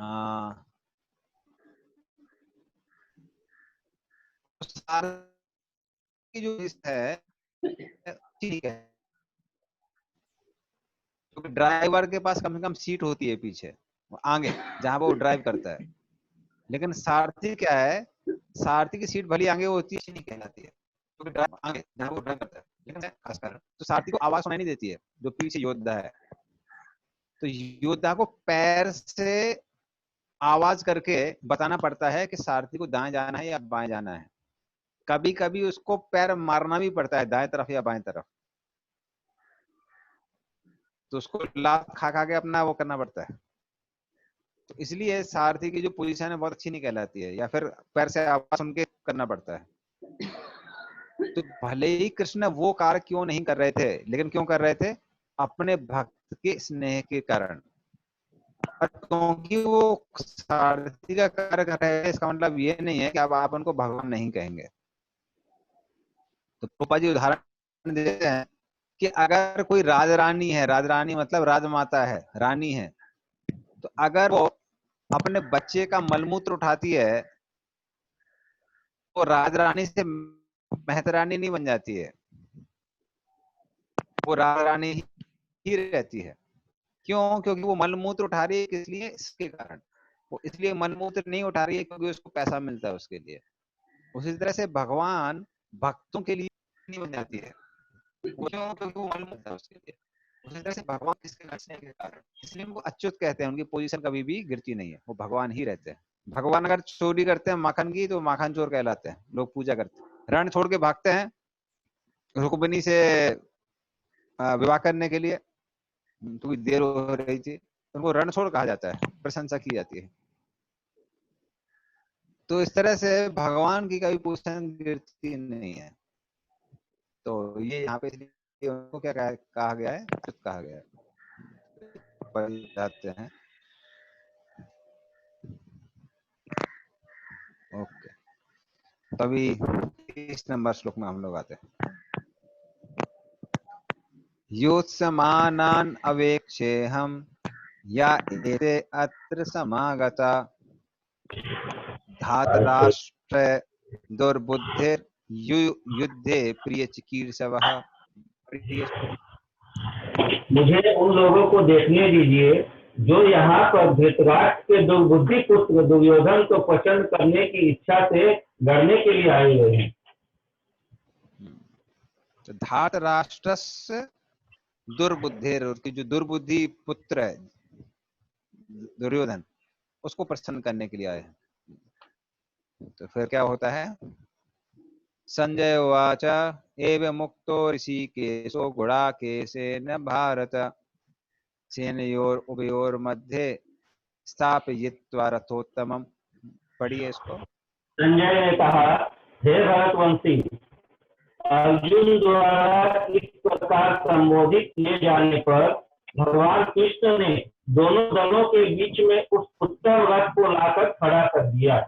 हाँ, सारथी की जो लिस्ट है ठीक है, क्योंकि ड्राइवर के पास कम से कम सीट होती है पीछे आगे, जहां वो ड्राइव करता है। लेकिन सारथी क्या है, सारथी की सीट भली आगे होती है, नहीं कहलाती है, क्योंकि ड्राइव आगे जहां वो ड्राइव करता है। लेकिन खासकर तो सारथी को आवाज सुनाई नहीं देती है, जो पीछे योद्धा है। तो योद्धा को पैर से आवाज करके बताना पड़ता है कि सारथी को दाएं जाना है या बाएं जाना है। कभी कभी उसको पैर मारना भी पड़ता है, दाएं तरफ या बाएं तरफ। तो उसको लात खा खा के अपना वो करना पड़ता है। तो इसलिए सारथी की जो पोजीशन है बहुत अच्छी नहीं कहलाती है, या फिर पैर से आवाज सुन के करना पड़ता है। तो भले ही कृष्ण वो कार्य क्यों नहीं कर रहे थे, लेकिन क्यों कर रहे थे? अपने भक्त के स्नेह के कारण। और क्योंकि वो सारथी का कार्य कर रहे हैं, इसका मतलब ये नहीं है कि अब आप उनको भगवान नहीं कहेंगे। तो पापा जी उदाहरण देते हैं कि अगर कोई राजरानी है, राजरानी मतलब राजमाता है, रानी है, तो अगर वो अपने बच्चे का मलमूत्र उठाती है, तो राजरानी से मेहतरानी नहीं बन जाती है, वो राजरानी ही रहती है। क्यों? क्योंकि वो मलमूत्र उठा रही है, किस लिए? इसके कारण। वो इसलिए मलमूत्र नहीं उठा रही है क्योंकि उसको पैसा मिलता है उसके लिए। उसी तरह से भगवान भक्तों के लिए नहीं बन जाती है, वो क्यों? क्योंकि वो मलमूत्र है उसके लिए। उसी तरह से भगवान किसके नचने के कारण, इसलिए उनको अच्युत कहते हैं। उनकी पोजीशन कभी भी गिरती नहीं है, वो भगवान ही रहते हैं। भगवान अगर चोरी करते हैं माखन की, तो माखन चोर कहलाते हैं, लोग पूजा करते हैं। रण छोड़ के भागते हैं रुक्मिणी से विवाह करने के लिए, तो देर हो रही थी, उनको रणछोड़ कहा जाता है, प्रशंसा की जाती है। तो इस तरह से भगवान की कभी पोजीशन गिरती नहीं है। तो ये यहाँ पे इसलिए उनको क्या कहा गया है? अच्युत कहा गया है। जाते हैं। ओके, तभी 30 नंबर श्लोक में हम लोग आते हैं। योत्समानान अवेक्षेहम या एते अत्र समागता धातराष्ट्र दुर्बुद्धिर युद्धे प्रिय चिकीर्षवः। मुझे उन लोगों को देखने दीजिए जो यहाँ पर धृतराष्ट्र के दुर्बुद्धि पुत्र दुर्योधन को पसंद करने की इच्छा से लड़ने के लिए आए हुए हैं। तो धातराष्ट्र दुर्बुद्धिर, उसकी जो दुर्बुद्धि पुत्र है दुर्योधन, उसको प्रसन्न करने के लिए आए हैं। तो फिर क्या होता है? संजय उवाच एव मुक्तो ऋषिकेशो गुडाकेशेन भारत सेनयोर उभयोर मध्ये स्थापयित्वा रथोत्तमम्। पढ़िए इसको। संजय ने कहा, हे भरतवंशी, अर्जुन द्वारा इस प्रकार संबोधित किए जाने पर भगवान कृष्ण ने दोनों दलों के बीच में उस उत्तर रथ को लाकर खड़ा कर दिया।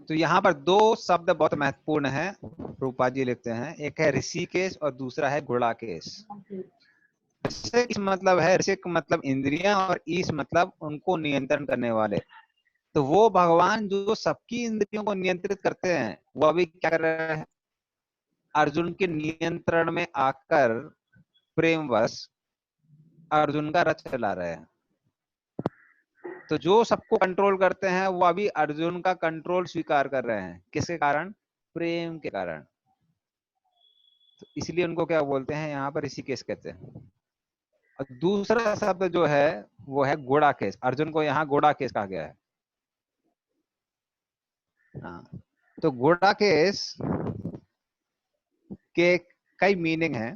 तो यहाँ पर दो शब्द बहुत महत्वपूर्ण है, रूपा जी लिखते हैं। एक है ऋषिकेश और दूसरा है गुड़ाकेश। ऋषिक मतलब है, ऋषिक मतलब इंद्रियां, और ईश मतलब उनको नियंत्रण करने वाले। तो वो भगवान जो सबकी इंद्रियों को नियंत्रित करते हैं, वो अभी क्या कर रहे हैं? अर्जुन के नियंत्रण में आकर प्रेमवश अर्जुन का रथ चला रहे हैं। तो जो सबको कंट्रोल करते हैं वो अभी अर्जुन का कंट्रोल स्वीकार कर रहे हैं। किसके कारण? प्रेम के कारण। तो इसलिए उनको क्या बोलते हैं यहाँ पर? ऋषिकेश कहते हैं। और दूसरा शब्द जो है वो है गुड़ाकेश। अर्जुन को यहाँ गुड़ाकेश कहा गया है। हाँ, तो गुड़ाकेश के कई मीनिंग है।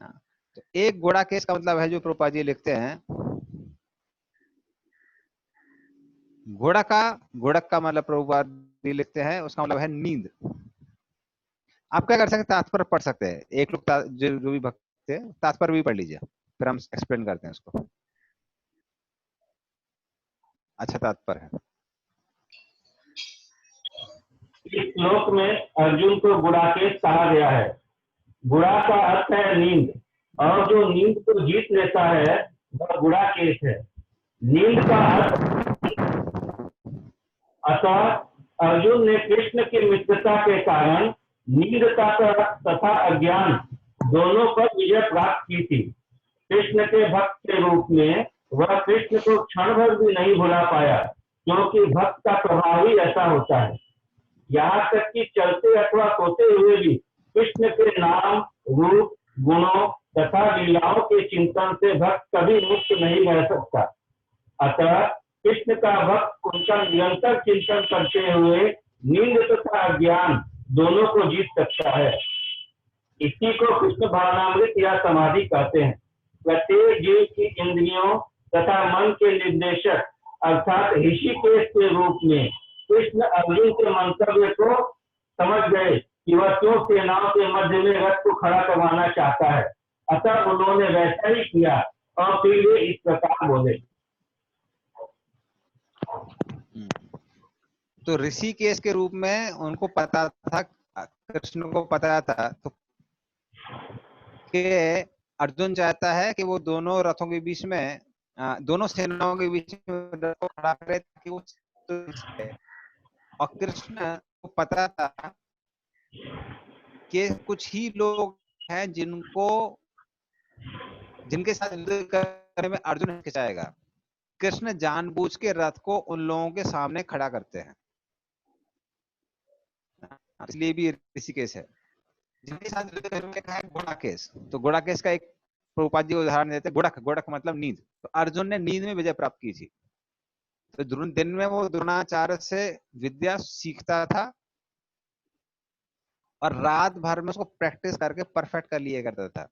हाँ, तो एक गुड़ाकेश का मतलब है, जो प्रभुपाद जी लिखते हैं, गुड़क का मतलब प्रभुपाद जी लिखते हैं, उसका मतलब है नींद। आप क्या कर सकते हैं? तात्पर्य पढ़ सकते हैं। एक लोग जो भी भक्त थे तात्पर्य भी पढ़ लीजिए, फिर हम एक्सप्लेन करते हैं उसको। अच्छा तात्पर्य है। इस श्लोक में अर्जुन को गुड़ाकेश कहा गया है। गुड़ा का अर्थ है नींद। और जो नींद को जीत लेता है वह गुड़ाकेश है। नींद का अर्थ, अतः अर्जुन ने कृष्ण की मित्रता के कारण नींद तथा अज्ञान दोनों पर विजय प्राप्त की थी। कृष्ण के भक्त के रूप में वह कृष्ण को क्षण भर भी नहीं भुला पाया, क्योंकि भक्त का प्रभाव ही ऐसा होता है। यहाँ तक कि चलते अथवा सोते हुए भी कृष्ण के नाम, रूप, गुणों तथा लीलाओं के चिंतन से भक्त कभी मुक्त नहीं रह सकता। अतः कृष्ण का भक्त उनका निरंतर चिंतन करते हुए नींद तथा अज्ञान दोनों को जीत सकता है। इसी को कृष्ण भावनामृत या समाधि कहते हैं। प्रत्येक जीव की इंद्रियों तथा मन के निर्देशक अर्थात ऋषिकेश के रूप में कृष्ण अर्जुन के मंतव्य को समझ गए कि वह क्यों सेनाओं के मध्य में रथ को खड़ा करवाना चाहता है। अतः उन्होंने वैसा ही किया और फिर वे इस प्रकार बोले। तो ऋषिकेश के रूप में उनको पता था, कृष्ण को पता था तो कि अर्जुन चाहता है कि वो दोनों रथों के बीच में, दोनों सेनाओं के बीच में रथ को खड़ा करे ताकि वो, और कृष्ण को पता था कि कुछ ही लोग हैं जिनके साथ युद्ध करने में अर्जुन हिचकिचाएगा। कृष्ण जानबूझ के रथ को उन लोगों के सामने खड़ा करते हैं, इसलिए भी ऋषिकेश है। जिनके साथ युद्ध करने में है गुड़ाकेश, तो गुड़ाकेश का एक प्रभुपाद जी उदाहरण देते हैं। गुड़क मतलब नींद। तो अर्जुन ने नींद में विजय प्राप्त की थी। तो दिन में वो द्रोणाचार्य से विद्या सीखता था और रात भर में उसको प्रैक्टिस करके परफेक्ट कर लिया करता था।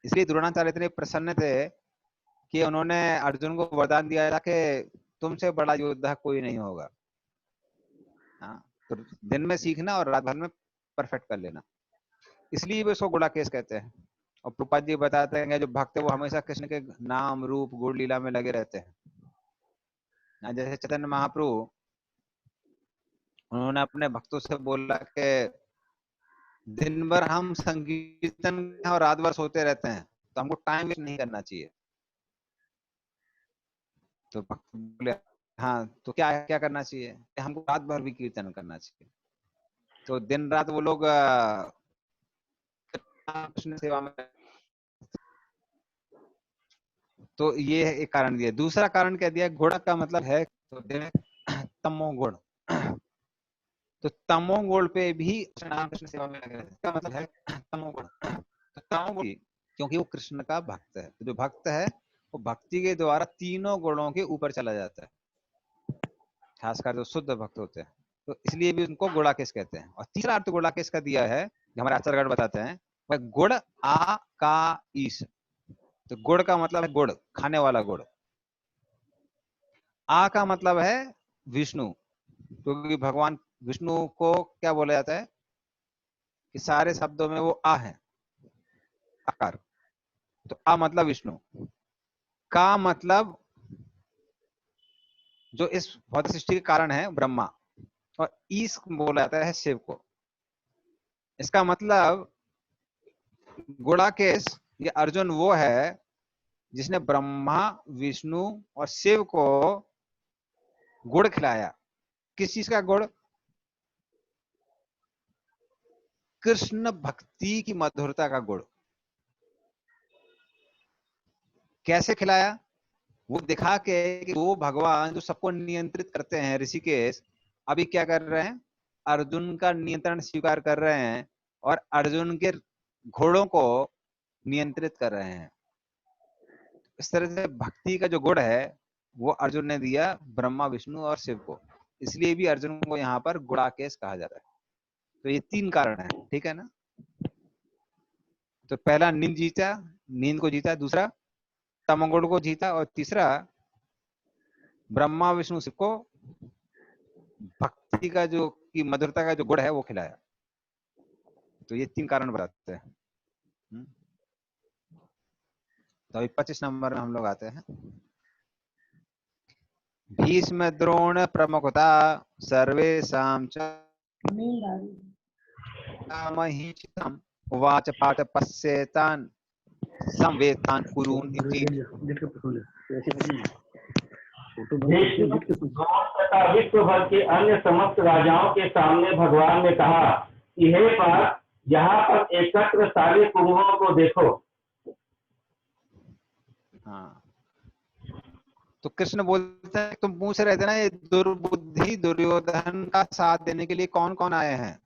इसलिए द्रोणाचार्य इतने प्रसन्न थे कि उन्होंने अर्जुन को वरदान दिया था कि तुमसे बड़ा योद्धा कोई नहीं होगा। तो दिन में सीखना और रात भर में परफेक्ट कर लेना, इसलिए भी उसको गुड़ाकेश कहते हैं। और प्रभुपाद जी बताते हैं कि जो भक्त है वो हमेशा कृष्ण के नाम, रूप, गुण, लीला में लगे रहते हैं। जैसे चैतन्य महाप्रभु, उन्होंने अपने भक्तों से बोला कि दिन भर हम संकीर्तन और रात भर सोते रहते हैं, तो हमको टाइम वेस्ट नहीं करना चाहिए। तो भक्त बोले हाँ, तो क्या क्या करना चाहिए? हमको रात भर भी कीर्तन करना चाहिए। तो दिन रात वो लोग कृष्ण सेवा में, तो ये एक कारण दिया। दूसरा कारण क्या दिया? घोड़ा का मतलब है तो तमोगुण। तो तमोगुण पे भी कृष्ण सेवा में लगे रहते हैं। क्या मतलब है तमोगुण? तो तमोगुण क्योंकि वो कृष्ण का भक्त है। तो जो भक्त है वो भक्ति के द्वारा तीनों गुणों के ऊपर चला जाता है, खासकर जो शुद्ध भक्त होते हैं। तो इसलिए भी उनको गुड़ाकेश कहते हैं। और तीसरा अर्थ गुड़ाकेश का दिया है, जो हमारे आचार्यगण बताते हैं, वह गुड़ आ का ईश। तो गुड़ का मतलब है गुड़, खाने वाला गुड़। आ का मतलब है विष्णु, क्योंकि भगवान विष्णु को क्या बोला जाता है कि सारे शब्दों में वो आ है, आकार। तो आ मतलब विष्णु, का मतलब जो इस भौतिक सृष्टि के कारण है ब्रह्मा, और ईश बोला जाता है शिव को। इसका मतलब गुड़ाकेश ये अर्जुन वो है जिसने ब्रह्मा, विष्णु और शिव को गुड़ खिलाया। किस चीज का गुड़? कृष्ण भक्ति की मधुरता का गुड़। कैसे खिलाया? वो दिखा के कि वो भगवान जो सबको नियंत्रित करते हैं, ऋषिकेश अभी क्या कर रहे हैं? अर्जुन का नियंत्रण स्वीकार कर रहे हैं और अर्जुन के घोड़ों को नियंत्रित कर रहे हैं। इस तरह से भक्ति का जो गुण है वो अर्जुन ने दिया ब्रह्मा, विष्णु और शिव को। इसलिए भी अर्जुन को यहाँ पर गुड़ाकेश कहा जाता है। तो ये तीन कारण है, ठीक है ना? तो पहला नींद जीता, नींद को जीता, दूसरा तमोगुण को जीता, और तीसरा ब्रह्मा, विष्णु, शिव को भक्ति का जो की मधुरता का जो गुण है वो खिलाया। तो ये तीन कारण बताते हैं। तो अभी 25 नंबर में हम लोग आते हैं। भीष्म द्रोण प्रमुखता सर्वेषां च महीचितम् उवाच पार्थ पश्येतान् संवेतान् कुरून् इति। विष्णु द्रोण तथा विश्व भर के अन्य समस्त राजाओं के सामने भगवान ने कहा कि हे पार्थ, यहाँ पर एकत्र सारे कुरुओं को देखो। हाँ, तो कृष्ण बोलते हैं तुम पूछ रहे थे ना ये दुर्बुद्धि दुर्योधन का साथ देने के लिए कौन कौन आए हैं।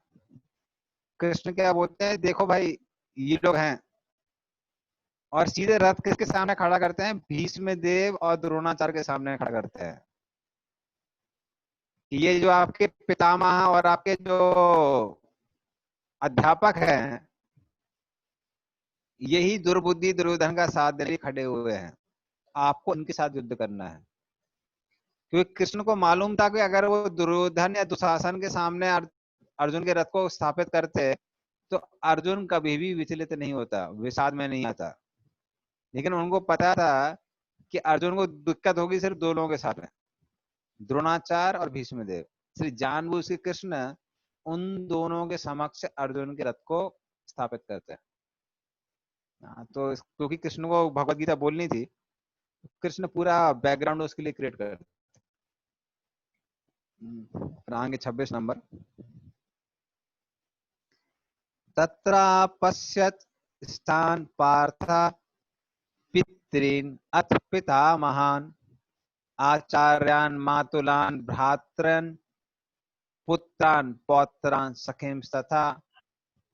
कृष्ण क्या बोलते हैं, देखो भाई ये लोग हैं, और सीधे रथ किसके सामने खड़ा करते हैं, भीष्म देव और द्रोणाचार्य के सामने खड़ा करते हैं। ये जो आपके पितामह और आपके जो अध्यापक हैं, यही दुर्बुद्धि दुर्योधन का साथ देने खड़े हुए हैं, आपको उनके साथ युद्ध करना है। क्योंकि कृष्ण को मालूम था कि अगर वो दुर्योधन या दुशासन के सामने अर्जुन के रथ को स्थापित करते तो अर्जुन कभी भी विचलित नहीं होता, विषाद में नहीं आता। लेकिन उनको पता था कि अर्जुन को दिक्कत होगी सिर्फ दो लोगों के साथ में, द्रोणाचार्य और भीष्म देव। इसलिए जानबूझ के कृष्ण उन दोनों के समक्ष अर्जुन के रथ को स्थापित करते हैं। तो क्योंकि कृष्ण को भगवत गीता बोलनी थी, कृष्ण पूरा बैकग्राउंड उसके लिए क्रिएट कर। आगे 26 नंबर। तत्र पश्यत् स्थान पार्थ पितॄन् अथ पितामहान् आचार्यान् मातुलान् भ्रातॄन् पुत्रान् पौत्रान् सखींस्तथा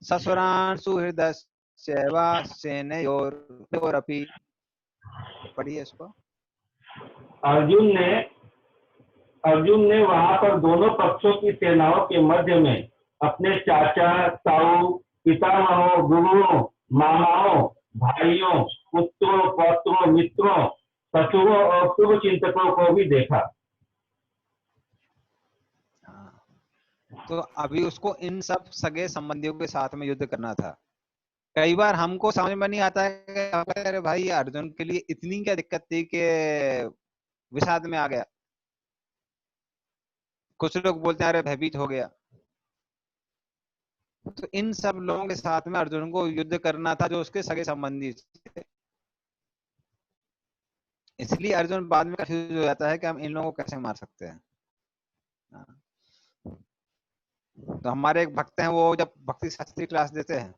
ससुरान् सुहृदश्चैव सेनयोरपि। पढ़िए इसको। अर्जुन ने वहां पर दोनों पक्षों की सेनाओं के मध्य में अपने चाचा, ताऊ, पितामहों, गुरुओं, मामाओं, भाइयों, पुत्रों, पौत्रों, मित्रों, ससुरों और शुभ चिंतकों को भी देखा। तो अभी उसको इन सब सगे संबंधियों के साथ में युद्ध करना था। कई बार हमको समझ में नहीं आता है कि अरे भाई अर्जुन के लिए इतनी क्या दिक्कत थी कि विषाद में आ गया। कुछ लोग बोलते हैं अरे भयभीत हो गया। तो इन सब लोगों के साथ में अर्जुन को युद्ध करना था जो उसके सगे संबंधी थे। इसलिए अर्जुन बाद में कंफ्यूज हो जाता है कि हम इन लोगों को कैसे मार सकते हैं। तो हमारे एक भक्त हैं, वो जब भक्ति शास्त्री क्लास देते हैं,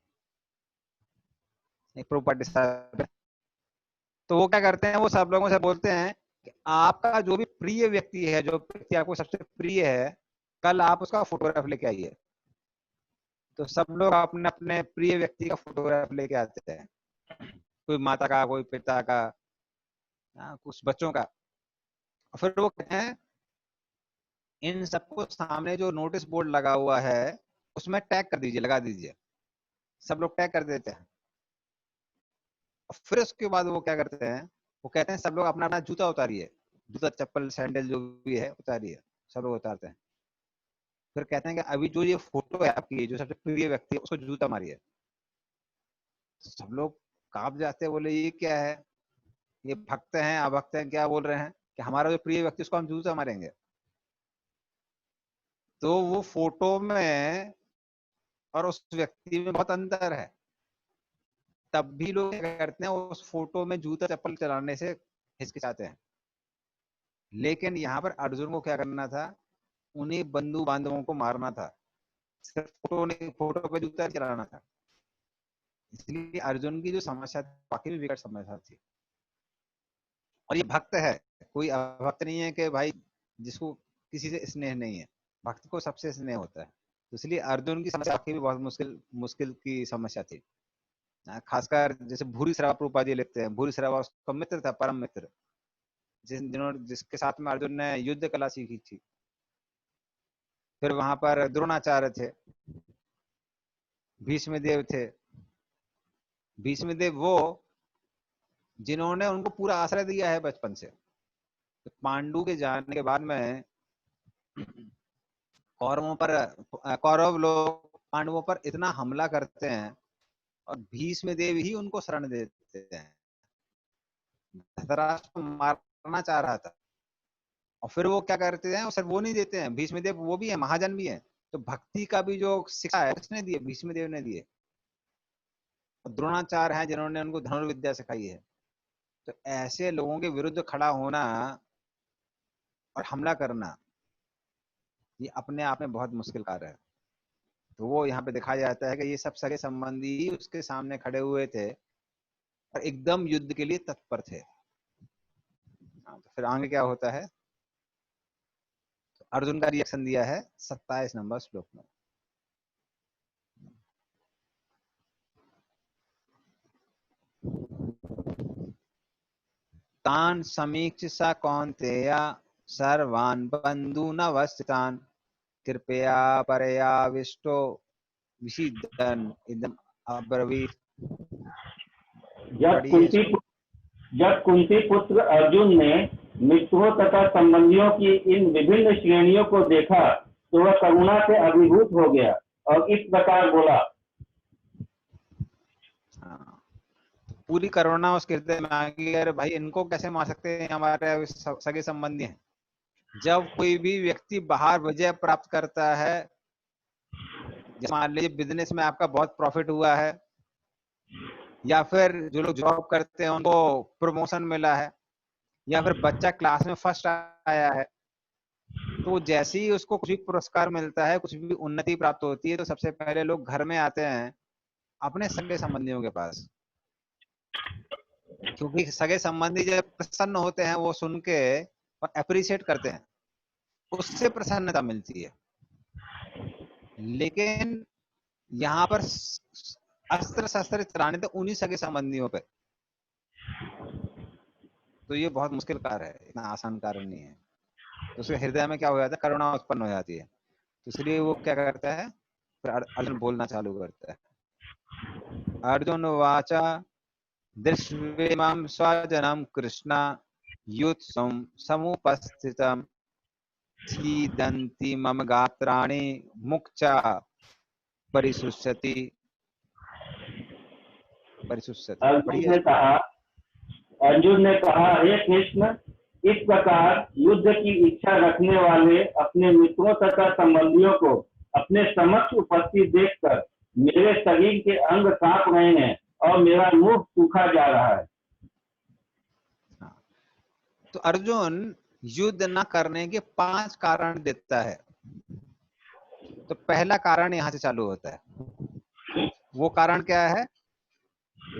एक प्रभुपाद, तो वो क्या करते हैं, वो सब लोगों से बोलते हैं कि आपका जो भी प्रिय व्यक्ति है, जो व्यक्ति आपको सबसे प्रिय है, कल आप उसका फोटोग्राफ लेके आइए। तो सब लोग अपने अपने प्रिय व्यक्ति का फोटोग्राफ लेके आते हैं, कोई माता का, कोई पिता का, कुछ बच्चों का। और फिर वो कहते हैं इन सबको सामने जो नोटिस बोर्ड लगा हुआ है उसमें टैग कर दीजिए, लगा दीजिए। सब लोग टैग कर देते हैं। और फिर उसके बाद वो क्या करते हैं, वो कहते हैं सब लोग अपना अपना जूता उतारिए, जूता चप्पल सैंडल जो भी है उतारिए। सब लोग उतारते हैं। फिर कहते हैं कि अभी जो ये फोटो है आपकी, जो सबसे प्रिय व्यक्ति है, उसको जूता मारिए। सब लोग कांप जाते हैं, बोले ये क्या है, ये भक्त हैं अभक्त हैं, क्या बोल रहे हैं कि हमारा जो प्रिय व्यक्ति उसको हम जूता मारेंगे। तो वो फोटो में और उस व्यक्ति में बहुत अंतर है। तब भी लोग क्या करते हैं, उस फोटो में जूता चप्पल चलाने से हिचकिचाते हैं। लेकिन यहाँ पर अर्जुन को क्या करना था, उन्हीं बंधु बांधवों को मारना था, सिर्फ फोटो पे जूता चलाना था। इसलिए अर्जुन की जो समस्या थी वाकई में विकट समस्या थी। और ये भक्त है, कोई अभक्त नहीं है कि भाई जिसको किसी से स्नेह नहीं है। भक्त को सबसे स्नेह होता है। तो इसलिए अर्जुन की समस्या वाकई में बहुत मुश्किल मुश्किल की समस्या थी। खासकर जैसे भूरी श्रवा प्रभुपाद जी लिखते हैं, भूरी श्रवा उसका मित्र था, परम मित्र, जिसके साथ में अर्जुन ने युद्ध कला सीखी थी। फिर वहां पर द्रोणाचार्य थे, भीष्म देव थे। भीष्म देव वो जिन्होंने उनको पूरा आश्रय दिया है बचपन से। तो पांडु के जाने के बाद में कौरव लोग पांडवों पर इतना हमला करते हैं और भीष्म देव ही उनको शरण देते हैं। धृतराष्ट्र को मारना चाह रहा था और फिर वो क्या करते हैं, सिर्फ वो नहीं देते हैं, भीष्म देव वो भी है, महाजन भी है। तो भक्ति का भी जो शिक्षा है किसने दिए, भीष्म देव ने दिए। द्रोणाचार्य हैं जिन्होंने उनको धनुर्विद्या सिखाई है। तो ऐसे लोगों के विरुद्ध खड़ा होना और हमला करना, ये अपने आप में बहुत मुश्किल कार्य है। तो वो यहाँ पे दिखाया जाता है कि ये सब सगे संबंधी ही उसके सामने खड़े हुए थे और एकदम युद्ध के लिए तत्पर थे। तो फिर आगे क्या होता है, तो अर्जुन का रिएक्शन दिया है 27 नंबर श्लोक में। तान समीक्ष स कौन्तेय सर्वान् बन्धूनवस्थितान् कृपया परयाविष्टो विषीदन् इदम् अब्रवीत्। जब पढ़िए कुंती इसको। जब कुंती पुत्र अर्जुन ने मित्रों तथा संबंधियों की इन विभिन्न श्रेणियों को देखा तो वह करुणा से अभिभूत हो गया और इस प्रकार बोला। हाँ, पूरी करुणा उसके हृदय में आ गई, अरे भाई इनको कैसे मार सकते हैं, हमारे सगे संबंधी हैं। जब कोई भी व्यक्ति बाहर विजय प्राप्त करता है, जैसे मान लीजिए बिजनेस में आपका बहुत प्रॉफिट हुआ है, या फिर जो लोग जॉब करते हैं उनको प्रमोशन मिला है, या फिर बच्चा क्लास में फर्स्ट आया है, तो जैसे ही उसको कुछ भी पुरस्कार मिलता है, कुछ भी उन्नति प्राप्त होती है, तो सबसे पहले लोग घर में आते हैं अपने सगे संबंधियों के पास, क्योंकि सगे संबंधी जब प्रसन्न होते हैं वो सुन के और अप्रिशिएट करते हैं, उससे प्रसन्नता मिलती है। लेकिन यहाँ पर अस्त्र शस्त्र चलाने तो उन्हीं सगे संबंधियों पे, तो ये बहुत मुश्किल कार्य है, इतना आसान कार्य नहीं है। तो उसके हृदय में क्या हो जाता है, करुणा उत्पन्न हो जाती है। तो इसलिए वो क्या करता है, फिर अर्जुन बोलना चालू करता है। अर्जुन वाचा दृष्वेमं स्वजनं कृष्ण युत्सं समुपस्थितं सीदन्ति मम गात्राणि मुक्चा परिशुष्यति। अर्जुन बढ़िया ने इसको। कहा अर्जुन ने कहा, हे कृष्ण, इस प्रकार युद्ध की इच्छा रखने वाले अपने मित्रों तथा संबंधियों को अपने समक्ष उपस्थित देखकर मेरे शरीर के अंग कांप रहे हैं और मेरा मुंह सूखा जा रहा है। तो अर्जुन युद्ध न करने के 5 कारण देता है। तो पहला कारण यहां से चालू होता है। वो कारण क्या है,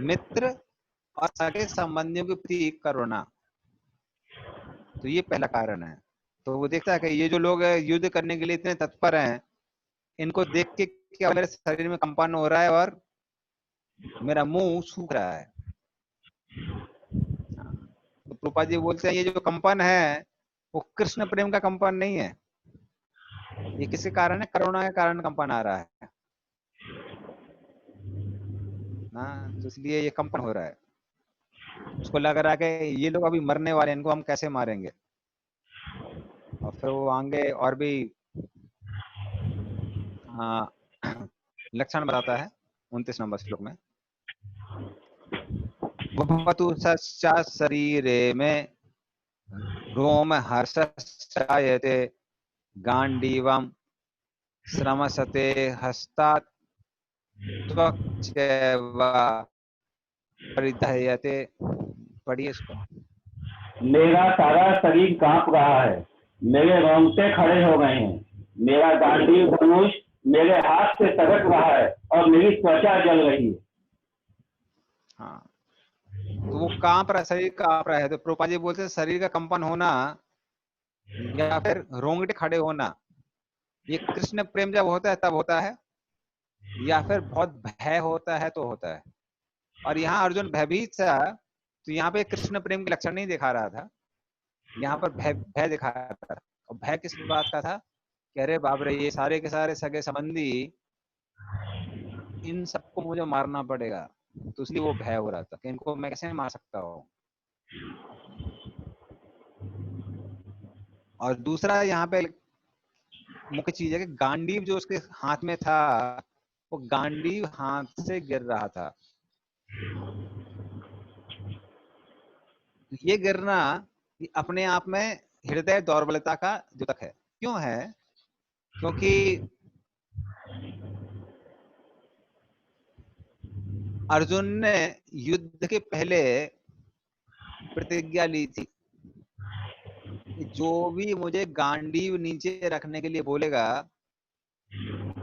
मित्र और सगे संबंधियों के प्रति करुणा। तो ये पहला कारण है। तो वो देखता है कि ये जो लोग युद्ध करने के लिए इतने तत्पर हैं, इनको देख के क्या मेरे शरीर में कंपन हो रहा है और मेरा मुंह सूख रहा है। तो प्रभुपाद जी बोलते हैं ये जो कंपन है वो कृष्ण प्रेम का कंपन नहीं है, ये किसी कारण है, करुणा के कारण कंपन आ रहा है ना। तो इसलिए ये कंपन हो रहा है। उसको लग रहा है कि ये लोग अभी मरने वाले हैं, इनको हम कैसे मारेंगे। और फिर वो आगे और भी लक्षण बताता है 29 नंबर श्लोक में। भवतु सच्चा शरीरे में रोम हर्षायते गांडीवम श्रमसते हस्तात् त्वक्चैव परिधयते। पढ़िए इसको। मेरा सारा शरीर कांप रहा है, मेरे रोंगटे खड़े हो गए हैं, मेरा गांडीव धनुष मेरे हाथ से सरक रहा है और मेरी त्वचा जल रही है। हाँ, तो वो कांप रहा, शरीर कांप रहा है। तो प्रभुपाद जी बोलते हैं शरीर का कंपन होना या फिर रोंगटे खड़े होना, ये कृष्ण प्रेम जब होता है तब होता है, या फिर बहुत भय होता है तो होता है। और यहाँ अर्जुन भयभीत था, तो यहाँ पे कृष्ण प्रेम के लक्षण नहीं दिखा रहा था, यहाँ पर भय भय दिखा रहा था। और भय किस बात का था कि अरे बाप रे, ये सारे के सारे सगे संबंधी, इन सबको मुझे मारना पड़ेगा। तो इसलिए वो भय हो रहा था कि इनको मैं कैसे मार सकता हूँ। और दूसरा यहाँ पे मुख्य चीज है कि गांडीव जो उसके हाथ में था, वो गांडीव हाथ से गिर रहा था। ये गिरना ये अपने आप में हृदय दौर्बल्यता का द्योतक है। क्यों है, क्योंकि अर्जुन ने युद्ध के पहले प्रतिज्ञा ली थी कि जो भी मुझे गांडीव नीचे रखने के लिए बोलेगा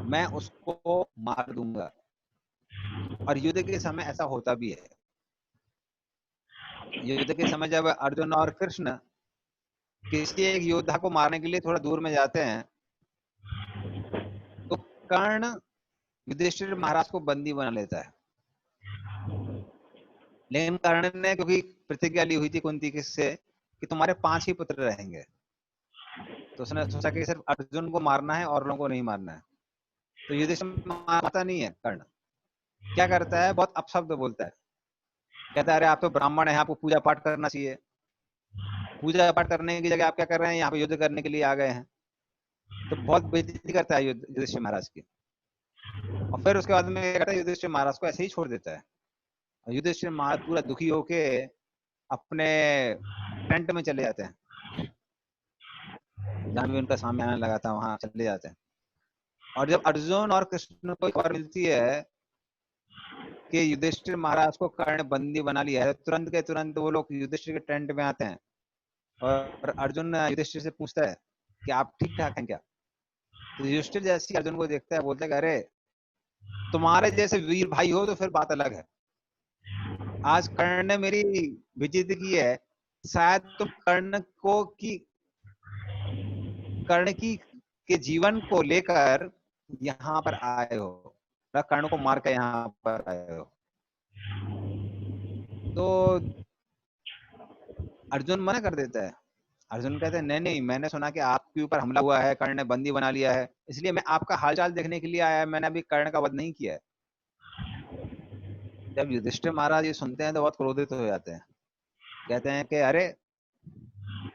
मैं उसको मार दूंगा। और युद्ध के समय ऐसा होता भी है। युद्ध के समय जब अर्जुन और कृष्ण किसी एक योद्धा को मारने के लिए थोड़ा दूर में जाते हैं तो कर्ण युधिष्ठिर महाराज को बंदी बना लेता है। लेकिन कर्ण ने क्योंकि प्रतिज्ञा ली हुई थी कुंती किससे कि तुम्हारे 5 ही पुत्र रहेंगे, तो उसने सोचा कि सिर्फ अर्जुन को मारना है और लोगों को नहीं मारना है। तो युधिष्ठिर मारता नहीं है। कर्ण क्या करता है, बहुत अपशब्द बोलता है। कहता है अरे आप तो ब्राह्मण है, आपको पूजा पाठ करना चाहिए। पूजा पाठ करने की जगह आप क्या कर रहे हैं, यहाँ पे युद्ध करने के लिए आ गए हैं। तो बहुत बेइज्जती करता है युधिष्ठिर महाराज की। और फिर उसके बाद में क्या करता है, युधिष्ठिर महाराज को ऐसे ही छोड़ देता है। और युधिष्ठिर महाराज पूरा दुखी होके अपने टेंट में चले जाते हैं, जहां भी उनका सामने आने लगा था वहां चले जाते हैं। और जब अर्जुन और कृष्ण को खबर मिलती है कि युधिष्ठिर महाराज को कर्ण बंदी बना लिया है, तुरंत के तुरंत वो लोग युधिष्ठिर के टेंट में आते हैं। और अर्जुन युधिष्ठिर से पूछता है कि आप ठीक ठाक हैं क्या। तो युधिष्ठिर जैसे अर्जुन को देखता है बोलता है अरे तुम्हारे जैसे वीर भाई हो तो फिर बात अलग है। आज कर्ण ने मेरी बेइज्जती की है, शायद तुम कर्ण की के जीवन को लेकर यहाँ पर आए हो, कर्ण को मार कर यहाँ पर आए हो। तो अर्जुन मना कर देता है। अर्जुन कहते हैं नहीं नहीं, मैंने सुना कि आपके ऊपर हमला हुआ है, कर्ण ने बंदी बना लिया है, इसलिए मैं आपका हालचाल देखने के लिए आया है, मैंने अभी कर्ण का वध नहीं किया है। जब युधिष्ठिर महाराज ये सुनते हैं तो बहुत क्रोधित हो जाते हैं। कहते हैं कि अरे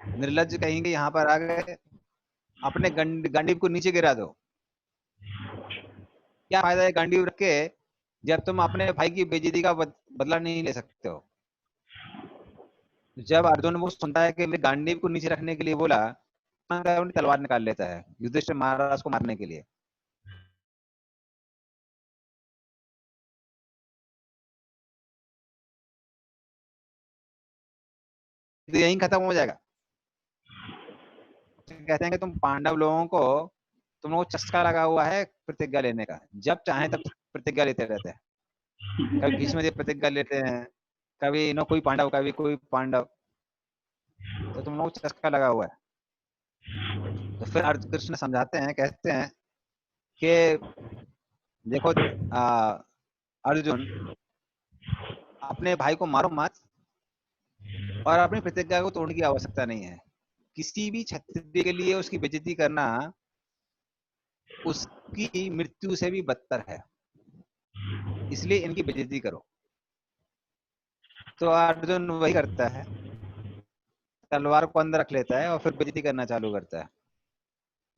निर्लज्ज कहेंगे, यहाँ पर आ गए, अपने गांडीव को नीचे गिरा दो। क्या फायदा है गांडीव रख के जब तुम अपने भाई की बेइज्जती का बदला नहीं ले सकते हो। जब अर्जुन वो सुनता है कि मेरे गांडीव को नीचे रखने के लिए बोला, अपनी तलवार निकाल लेता है युधिष्ठिर महाराज को मारने के लिए। तो यही खत्म हो जाएगा। कहते हैं कि तुम पांडव लोगों को, तुम लोगों को चस्का लगा हुआ है प्रतिज्ञा लेने का, जब चाहे तब प्रतिज्ञा लेते रहते हैं। कभी भीष्म देव प्रतिज्ञा लेते हैं, कभी नो कोई पांडव, कभी कोई पांडव, तो तुम लोगों को चस्का लगा हुआ है। तो फिर कृष्ण समझाते हैं, कहते हैं कि देखो अर्जुन, अपने भाई को मारो मत और अपनी प्रतिज्ञा को तोड़ने की आवश्यकता नहीं है। किसी भी क्षत्रिय के लिए उसकी बेइज्जती करना उसकी मृत्यु से भी बदतर है, इसलिए इनकी बेइज्जती करो। तो अर्जुन वही करता है, तलवार को अंदर रख लेता है और फिर बेइज्जती करना चालू करता है।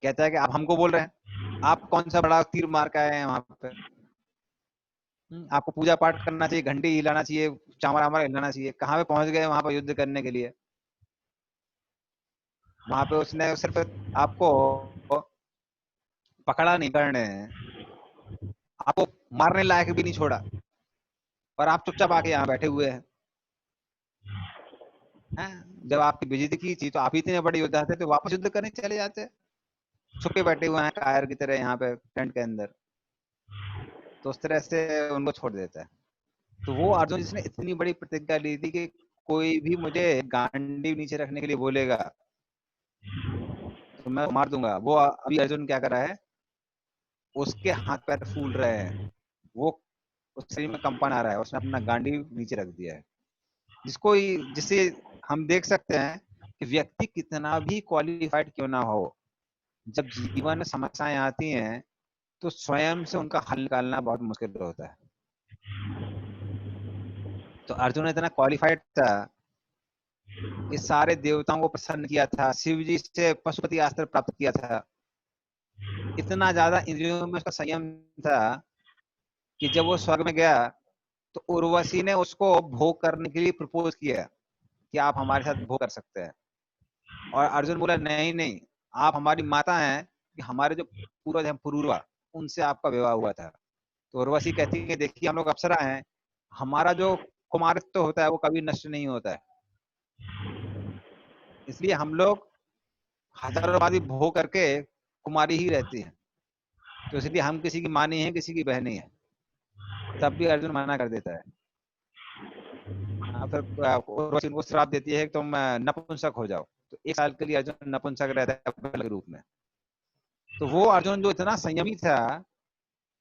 कहता है कि आप हमको बोल रहे हैं, आप कौन सा बड़ा तीर मार के आए हैं वहां पे। आपको पूजा पाठ करना चाहिए, घंटी हिलाना चाहिए, चामर आमर हिलाना चाहिए, कहाँ पे पहुंच गए वहां पर युद्ध करने के लिए। वहां पे उसने सिर्फ आपको पकड़ा नहीं, करने आपको मारने लायक भी नहीं छोड़ा, और आप चुपचाप आके यहाँ बैठे हुए हैं। जब आपकी बेइज्जती की थी तो आप इतने बड़े योद्धा थे, तो वापस युद्ध करने चले जाते, छुपे बैठे हुए हैं कायर की तरह यहाँ पे टेंट के अंदर। तो उस तरह से उनको छोड़ देता है। तो वो अर्जुन जिसने इतनी बड़ी प्रतिज्ञा ली थी कि कोई भी मुझे गांडीव नीचे रखने के लिए बोलेगा तो मैं मार दूंगा, वो अभी अर्जुन क्या कर रहा है, उसके हाथ पैर फूल रहे हैं, वो उस शरीर में कंपन आ रहा है, उसने अपना गांडीव नीचे रख दिया है। जिससे हम देख सकते हैं कि व्यक्ति कितना भी क्वालिफाइड क्यों ना हो, जब जीवन में समस्याएं आती हैं तो स्वयं से उनका हल निकालना बहुत मुश्किल होता है। तो अर्जुन इतना क्वालिफाइड था कि सारे देवताओं को प्रसन्न किया था, शिव जी से पशुपति अस्त्र प्राप्त किया था। इतना ज्यादा इंद्रियों में उसका संयम था कि जब वो स्वर्ग में गया तो उर्वशी ने उसको भोग करने के लिए प्रपोज किया कि आप हमारे साथ भोग कर सकते हैं। और अर्जुन बोला नहीं नहीं, आप हमारी माता हैं, कि हमारे जो पूर्वज हैं पुरूरवा, उनसे आपका विवाह हुआ था। तो उर्वशी कहती है देखिए हम लोग अप्सरा हैं, हमारा जो कुमारित्व होता है वो कभी नष्ट नहीं होता है, इसलिए हम लोग हजारों बार भी भोग करके कुमारी ही रहती हैं। तो इसलिए हम किसी की माँ नहीं है, किसी की बहन नहीं है। तब भी अर्जुन मना कर देता है। फिर उर्वशी उनको श्राप देती है कि तुम नपुंसक हो जाओ। तो 1 साल के लिए अर्जुन नपुंसक रहता है अपने रूप में। तो वो अर्जुन जो इतना संयमी था,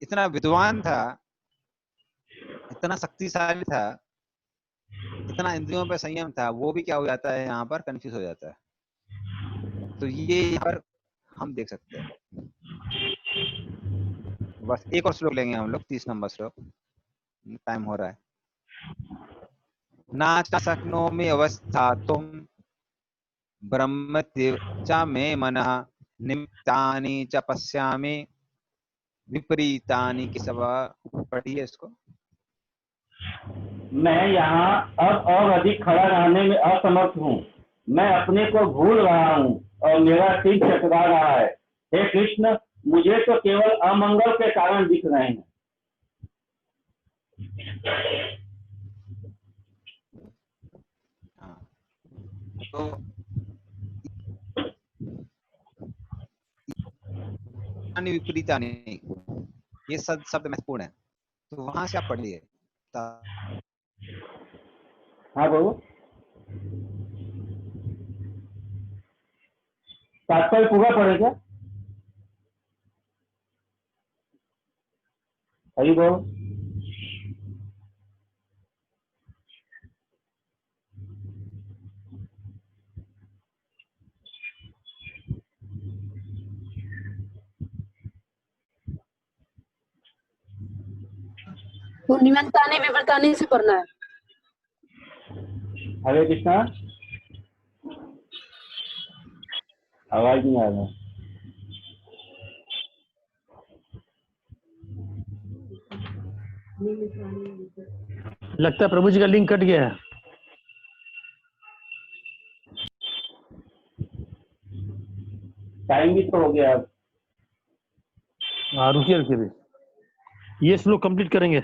इतना विद्वान था, इतना शक्तिशाली था, इतना इंद्रियों पे संयम था, वो भी क्या हो जाता है, यहाँ पर कंफ्यूज हो जाता है। तो ये यहाँ पर हम देख सकते हैं। बस एक और श्लोक लेंगे हम लोग, 30 नंबर श्लोक। टाइम हो रहा है। ना च शक्नोमि अवस्थातुं ब्रह्मत्व च मे मनः निमित्तानि च पश्यामि विपरीतानि केशव। पढ़िए इसको। मैं यहाँ अब और अधिक खड़ा रहने में असमर्थ हूँ। मैं अपने को भूल रहा हूँ और मेरा सिर चकरा रहा है। हे कृष्ण, मुझे तो केवल अमंगल के कारण दिख रहे हैं। हाँ, तो विपरीतानि, ये शब्द महत्वपूर्ण है। तो वहां से आप पढ़िए। हाँ बोलो। तात्पर्य पूरा पड़ेगा। हरी बोल। तो निमंताने विवर्ताने से पढ़ना है। हरे कृष्णा, आवाज नहीं आ रहा। लगता है प्रभु जी का लिंक कट गया है। टाइम भी तो हो गया। हाँ रुकिए रुकिए, ये श्लोक कंप्लीट करेंगे।